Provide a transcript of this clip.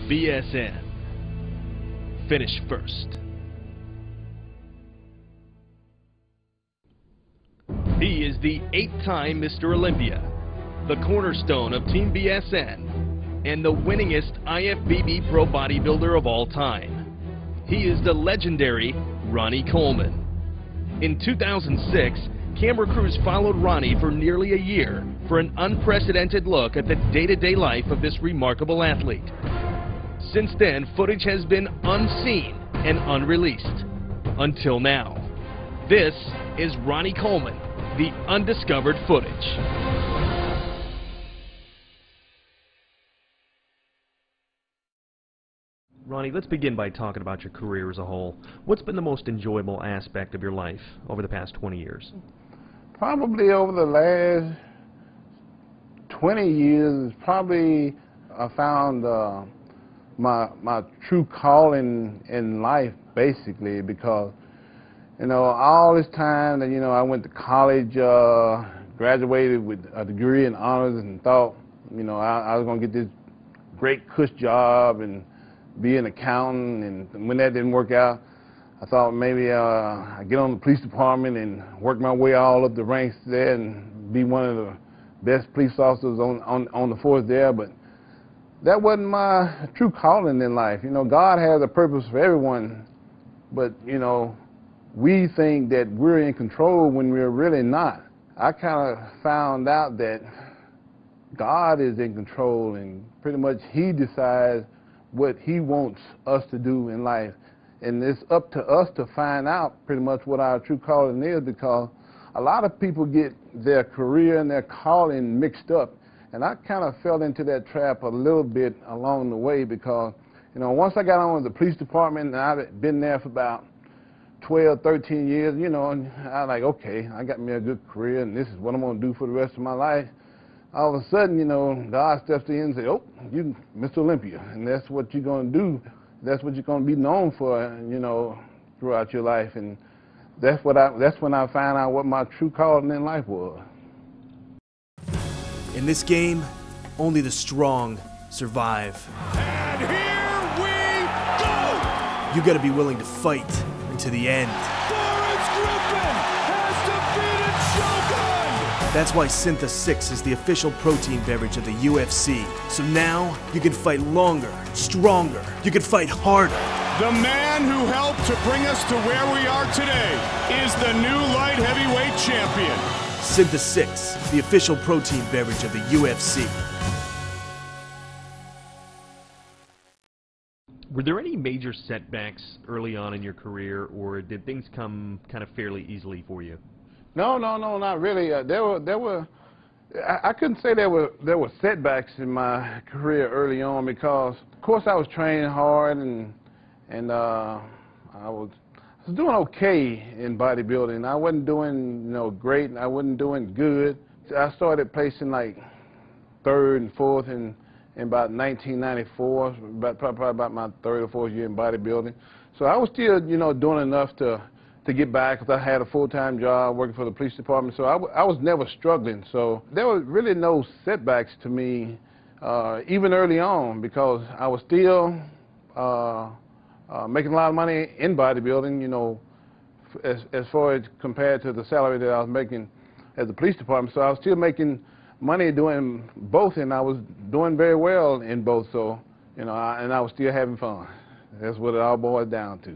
BSN. Finish first. He is the 8-time Mr. Olympia, the cornerstone of Team BSN, and the winningest IFBB pro bodybuilder of all time. He is the legendary Ronnie Coleman. In 2006, camera crews followed Ronnie for nearly a year for an unprecedented look at the day-to-day life of this remarkable athlete. Since then, footage has been unseen and unreleased. Until now. This is Ronnie Coleman, the undiscovered footage. Ronnie, let's begin by talking about your career as a whole. What's been the most enjoyable aspect of your life over the past 20 years? Probably over the last 20 years, probably I found my true calling in life, basically, because, you know, all this time that, you know, I went to college, graduated with a degree in honors and thought, you know, I was going to get this great cush job and be an accountant, and when that didn't work out, I thought maybe I get on the police department and work my way all up the ranks there and be one of the best police officers on the force there. But that wasn't my true calling in life. You know, God has a purpose for everyone, but, you know, we think that we're in control when we're really not. I kind of found out that God is in control, and pretty much He decides what He wants us to do in life. And it's up to us to find out pretty much what our true calling is, because a lot of people get their career and their calling mixed up. And I kind of fell into that trap a little bit along the way, because, you know, once I got on with the police department, and I've been there for about 12, 13 years, you know, and I was like, okay, I got me a good career, and this is what I'm going to do for the rest of my life. All of a sudden, you know, God steps in and says, oh, you Mr. Olympia, and that's what you're going to do. That's what you're going to be known for, you know, throughout your life. And that's when I found out what my true calling in life was. In this game, only the strong survive. And here we go! You gotta be willing to fight to the end. That's why Syntha 6 is the official protein beverage of the UFC. So now, you can fight longer, stronger, you can fight harder. The man who helped to bring us to where we are today is the new light heavyweight champion. Syntha 6, the official protein beverage of the UFC. Were there any major setbacks early on in your career, or did things come kind of fairly easily for you? No, not really. I couldn't say there were setbacks in my career early on, because, of course, I was training hard, and I was doing okay in bodybuilding. I wasn't doing, you know, great, and I wasn't doing good. I started placing like 3rd and 4th in about 1994, probably about my 3rd or 4th year in bodybuilding. So I was still, you know, doing enough to get by, because I had a full-time job working for the police department, so I was never struggling. So there was really no setbacks to me, even early on, because I was still making a lot of money in bodybuilding, you know, as far as compared to the salary that I was making at the police department. So I was still making money doing both, and I was doing very well in both. So, you know, and I was still having fun. That's what it all boils down to.